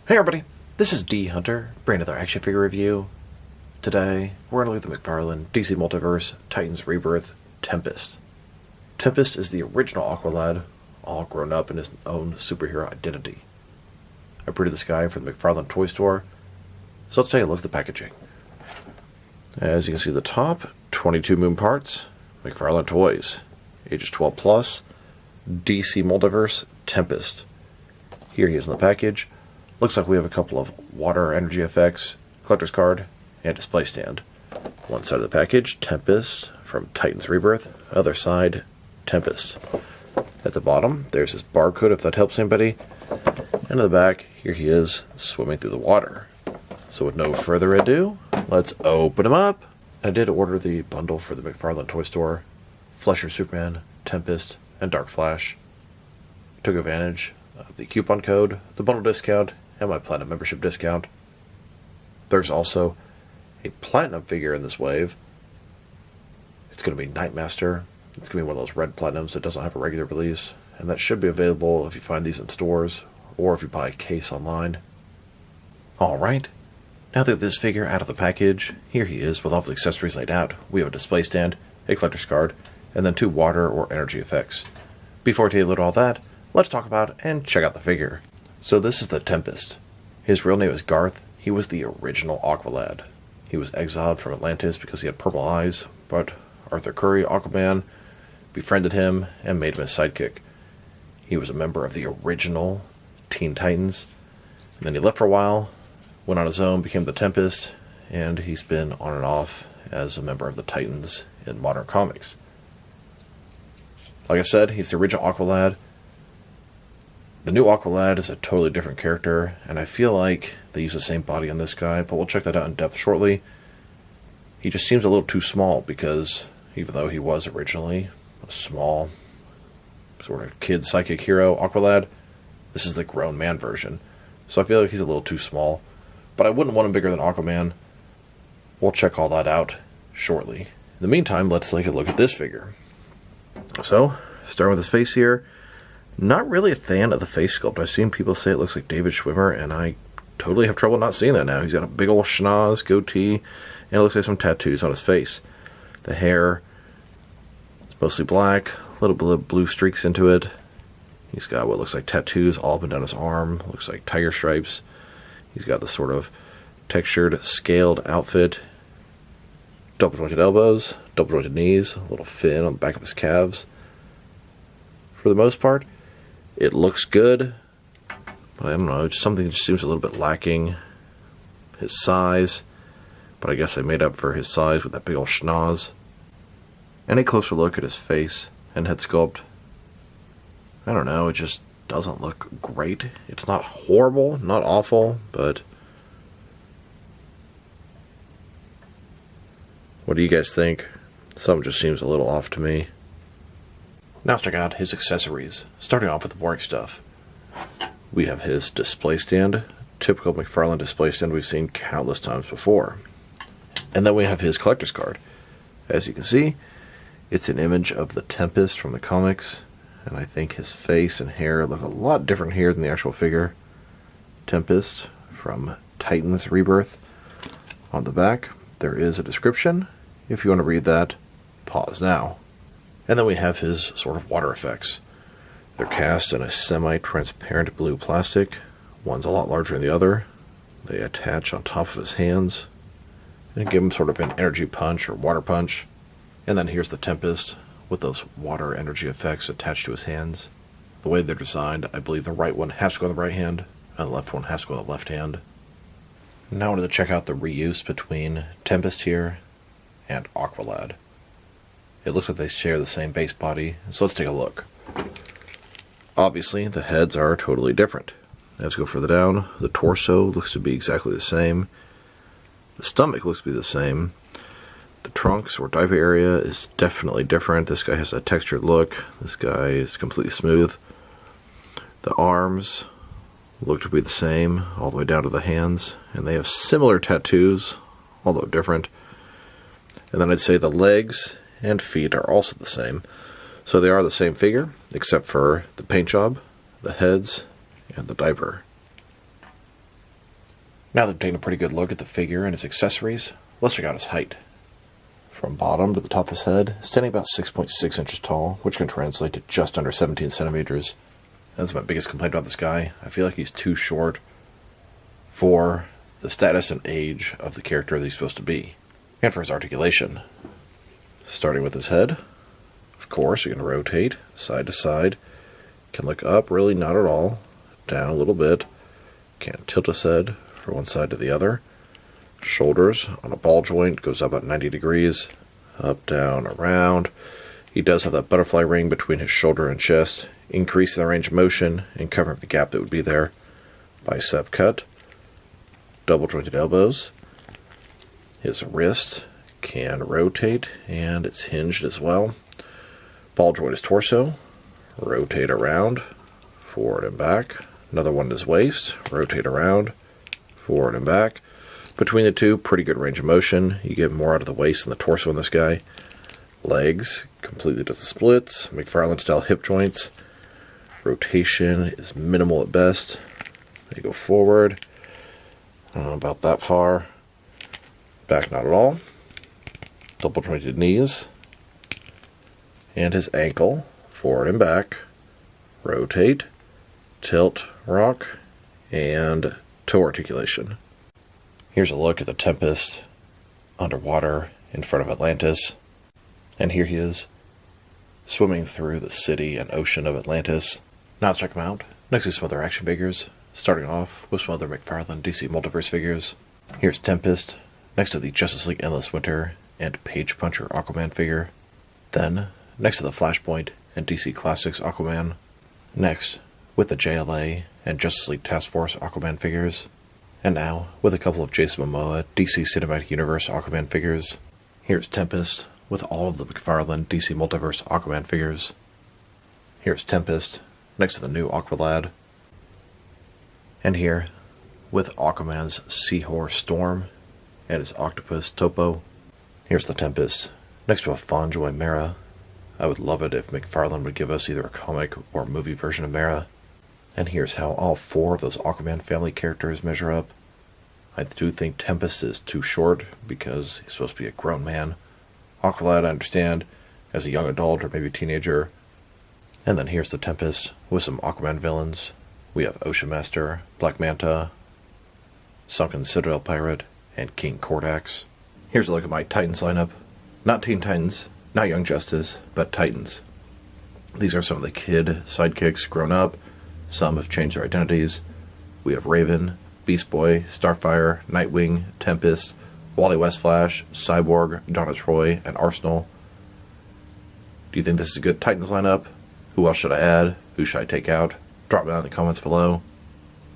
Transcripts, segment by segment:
Hey everybody, this is D Hunter, bringing another action figure review. Today, we're going to look at the McFarlane DC Multiverse Titans Rebirth Tempest. Tempest is the original Aqualad, all grown up in his own superhero identity. I printed this guy for the McFarlane toy store, so let's take a look at the packaging. As you can see at the top, 22 moon parts, McFarlane toys, ages 12 plus, DC Multiverse Tempest. Here he is in the package. Looks like we have a couple of water energy effects, collector's card, and display stand. One side of the package, Tempest from Titans Rebirth. Other side, Tempest. At the bottom, there's his barcode if that helps anybody. And at the back, here he is swimming through the water. So with no further ado, let's open him up. I did order the bundle for the McFarlane toy store. Flesher Superman, Tempest, and Dark Flash. Took advantage of the coupon code, the bundle discount, and my Platinum membership discount. There's also a Platinum figure in this wave. It's going to be Nightmaster. It's going to be one of those red Platinums that doesn't have a regular release, and that should be available if you find these in stores, or if you buy a case online. Alright, now that this figure out of the package, here he is with all the accessories laid out. We have a display stand, a collector's card, and then 2 water or energy effects. Before we take a look at all that, let's talk about and check out the figure. So this is the Tempest. His real name is Garth. He was the original Aqualad. He was exiled from Atlantis because he had purple eyes, but Arthur Curry, Aquaman, befriended him and made him his sidekick. He was a member of the original Teen Titans, and then he left for a while, went on his own, became the Tempest, and he's been on and off as a member of the Titans in modern comics. Like I said, he's the original Aqualad. The new Aqualad is a totally different character, and I feel like they use the same body on this guy, but we'll check that out in depth shortly. He just seems a little too small because, even though he was originally a small, sort of kid psychic hero Aqualad, this is the grown man version. So I feel like he's a little too small, but I wouldn't want him bigger than Aquaman. We'll check all that out shortly. In the meantime, let's take a look at this figure. So, starting with his face here. Not really a fan of the face sculpt. I've seen people say it looks like David Schwimmer, and I totally have trouble not seeing that now. He's got a big old schnoz, goatee, and it looks like some tattoos on his face. The hair, it's mostly black, a little bit of blue streaks into it. He's got what looks like tattoos all up and down his arm, looks like tiger stripes. He's got this sort of textured, scaled outfit. Double jointed elbows, double jointed knees, a little fin on the back of his calves. For the most part, it looks good, but I don't know, it's something that just seems a little bit lacking. His size, but I guess they made up for his size with that big old schnoz. And a closer look at his face and head sculpt. I don't know, it just doesn't look great. It's not horrible, not awful, but what do you guys think? Something just seems a little off to me. Now let's check out his accessories, starting off with the boring stuff. We have his display stand, typical McFarlane display stand we've seen countless times before. And then we have his collector's card. As you can see, it's an image of the Tempest from the comics, and I think his face and hair look a lot different here than the actual figure. Tempest from Titans Rebirth. On the back, there is a description. If you want to read that, pause now. And then we have his sort of water effects. They're cast in a semi-transparent blue plastic. One's a lot larger than the other. They attach on top of his hands and give him sort of an energy punch or water punch. And then here's the Tempest with those water energy effects attached to his hands. The way they're designed, I believe the right one has to go on the right hand and the left one has to go on the left hand. Now I wanted to check out the reuse between Tempest here and Aqualad. It looks like they share the same base body, so let's take a look. Obviously, the heads are totally different. As we go further down, the torso looks to be exactly the same. The stomach looks to be the same. The trunks or diaper area is definitely different. This guy has a textured look. This guy is completely smooth. The arms look to be the same, all the way down to the hands. And they have similar tattoos, although different. And then I'd say the legs and feet are also the same. So they are the same figure, except for the paint job, the heads, and the diaper. Now that we've taken a pretty good look at the figure and his accessories, let's check out his height. From bottom to the top of his head, standing about 6.6 inches tall, which can translate to just under 17 centimeters. That's my biggest complaint about this guy. I feel like he's too short for the status and age of the character that he's supposed to be. And for his articulation. Starting with his head, of course, you can rotate side to side. Can look up, really not at all. Down a little bit. Can tilt his head from one side to the other. Shoulders on a ball joint goes up about 90 degrees. Up, down, around. He does have that butterfly ring between his shoulder and chest, increasing the range of motion and covering up the gap that would be there. Bicep cut. Double jointed elbows. His wrist can rotate and it's hinged as well. Ball joint his torso. Rotate around. Forward and back. Another one in his waist. Rotate around. Forward and back. Between the two, pretty good range of motion. You get more out of the waist than the torso in this guy. Legs, completely does the splits. McFarlane style hip joints. Rotation is minimal at best. They go forward. About that far. Back not at all. Double jointed knees. And his ankle, forward and back. Rotate. Tilt, rock. And toe articulation. Here's a look at the Tempest underwater in front of Atlantis. And here he is, swimming through the city and ocean of Atlantis. Now let's check him out. Next to some other action figures, starting off with some other McFarlane DC Multiverse figures. Here's Tempest, next to the Justice League Endless Winter and Page Puncher Aquaman figure. Then, next to the Flashpoint and DC Classics Aquaman. Next, with the JLA and Justice League Task Force Aquaman figures. And now, with a couple of Jason Momoa DC Cinematic Universe Aquaman figures. Here's Tempest, with all of the McFarlane DC Multiverse Aquaman figures. Here's Tempest, next to the new Aqualad. And here, with Aquaman's Seahorse Storm and his Octopus Topo. Here's the Tempest, next to a Fonjoy Mera. I would love it if McFarlane would give us either a comic or movie version of Mera. And here's how all four of those Aquaman family characters measure up. I do think Tempest is too short because he's supposed to be a grown man. Aqualad, I understand, as a young adult or maybe a teenager. And then here's the Tempest with some Aquaman villains. We have Ocean Master, Black Manta, Sunken Citadel Pirate, and King Kordax. Here's a look at my Titans lineup. Not Teen Titans, not Young Justice, but Titans. These are some of the kid sidekicks grown up. Some have changed their identities. We have Raven, Beast Boy, Starfire, Nightwing, Tempest, Wally West Flash, Cyborg, Donna Troy, and Arsenal. Do you think this is a good Titans lineup? Who else should I add? Who should I take out? Drop me down in the comments below.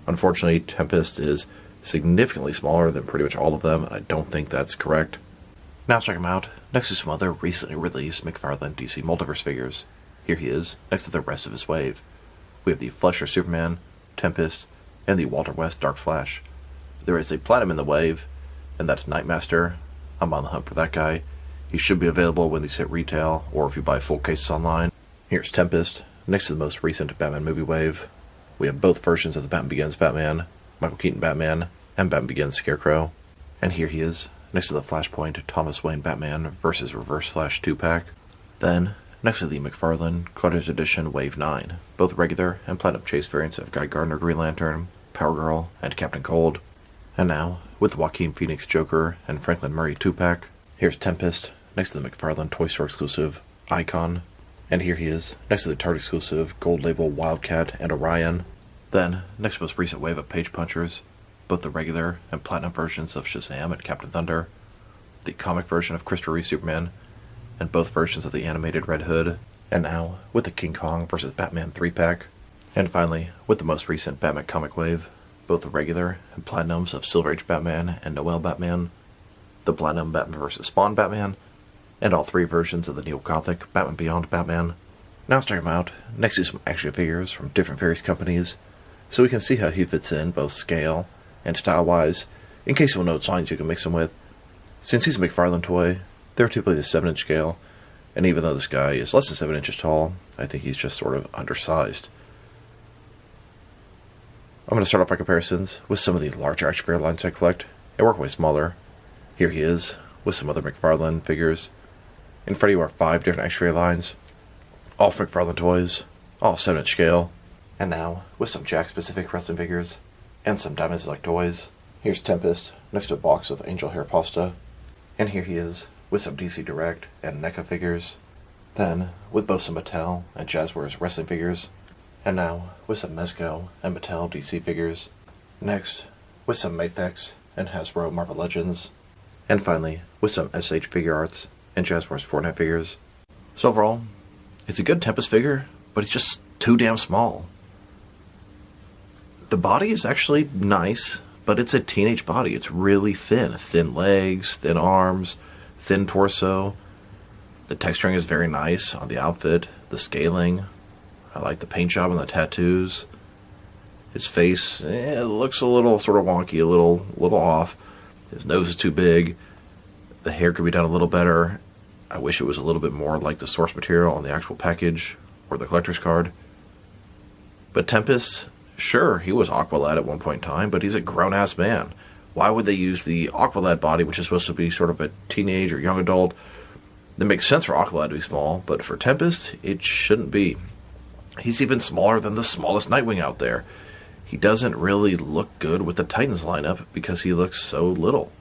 Unfortunately, Tempest is significantly smaller than pretty much all of them, and I don't think that's correct. Now let's check him out, next to some other recently released McFarlane DC Multiverse figures. Here he is, next to the rest of his wave. We have the Fleischer Superman, Tempest, and the Walter West Dark Flash. There is a Platinum in the wave, and that's Nightmaster. I'm on the hunt for that guy. He should be available when these hit retail, or if you buy full cases online. Here's Tempest, next to the most recent Batman movie wave. We have both versions of the Batman Begins Batman, Michael Keaton Batman, and Batman Begins Scarecrow. And here he is, next to the Flashpoint Thomas Wayne Batman vs. Reverse Flash 2-pack. Then, next to the McFarlane Collector's Edition Wave 9, both regular and Platinum Chase variants of Guy Gardner Green Lantern, Power Girl, and Captain Cold. And now, with Joaquin Phoenix Joker and Franklin Murray 2-pack, here's Tempest, next to the McFarlane Toy Store exclusive Icon. And here he is, next to the Target exclusive Gold Label Wildcat and Orion. Then, next to the most recent wave of Page Punchers, both the regular and Platinum versions of Shazam and Captain Thunder, the comic version of Christopher Reeve Superman, and both versions of the animated Red Hood, and now with the King Kong vs. Batman 3-pack, and finally with the most recent Batman comic wave, both the regular and Platinums of Silver Age Batman and Noel Batman, the Platinum Batman vs. Spawn Batman, and all three versions of the Neo-Gothic Batman Beyond Batman. Now let's check him out, next to some action figures from different various companies, so we can see how he fits in both scale and style-wise, in case you will know what signs you can mix him with. Since he's a McFarlane toy, they're typically the 7-inch scale, and even though this guy is less than 7 inches tall, I think he's just sort of undersized. I'm going to start off my comparisons with some of the larger action figure lines I collect and work way smaller. Here he is with some other McFarlane figures. In front of you are 5 different action figure lines, all from McFarlane toys, all 7-inch scale. And now, with some Jack-specific wrestling figures and some Diamond Select toys, here's Tempest next to a box of angel hair pasta. And here he is with some DC Direct and NECA figures. Then, with both some Mattel and Jazzwares wrestling figures. And now, with some Mezco and Mattel DC figures. Next, with some Mafex and Hasbro Marvel Legends. And finally, with some SH Figure Arts and Jazzwares Fortnite figures. So overall, it's a good Tempest figure, but it's just too damn small. The body is actually nice, but it's a teenage body. It's really thin. Thin legs, thin arms, thin torso. The texturing is very nice on the outfit, the scaling. I like the paint job and the tattoos. His face, it looks a little sort of wonky, a little off. His nose is too big. The hair could be done a little better. I wish it was a little bit more like the source material on the actual package or the collector's card. But Tempest, sure, he was Aqualad at one point in time, but he's a grown-ass man. Why would they use the Aqualad body, which is supposed to be sort of a teenage or young adult? It makes sense for Aqualad to be small, but for Tempest, it shouldn't be. He's even smaller than the smallest Nightwing out there. He doesn't really look good with the Titans lineup because he looks so little.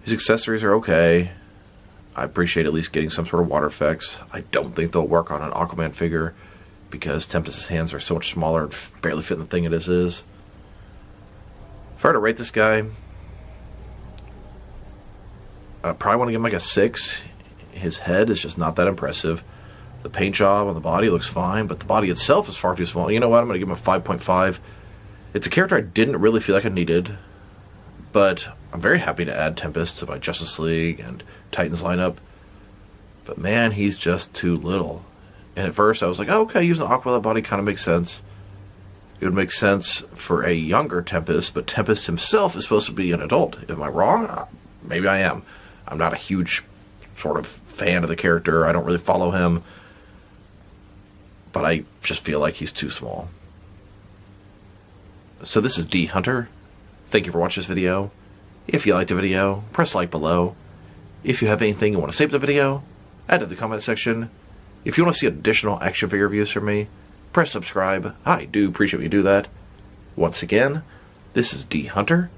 His accessories are okay. I appreciate at least getting some sort of water effects. I don't think they'll work on an Aquaman figure because Tempest's hands are so much smaller and barely fit in the thing it is. If I were to rate this guy, I probably want to give him like a 6. His head is just not that impressive. The paint job on the body looks fine, but the body itself is far too small. You know what? I'm going to give him a 5.5. It's a character I didn't really feel like I needed, but I'm very happy to add Tempest to my Justice League and Titans lineup. But man, he's just too little. And at first I was like, oh, okay, using an Aqualad body kind of makes sense. It would make sense for a younger Tempest, but Tempest himself is supposed to be an adult. Am I wrong? Maybe I am. I'm not a huge sort of fan of the character. I don't really follow him. But I just feel like he's too small. So this is D Hunter. Thank you for watching this video. If you liked the video, press like below. If you have anything you want to say to the video, add to the comment section. If you want to see additional action figure reviews from me, press subscribe. I do appreciate when you do that. Once again, this is D Hunter.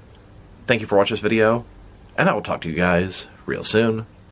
Thank you for watching this video, and I will talk to you guys real soon.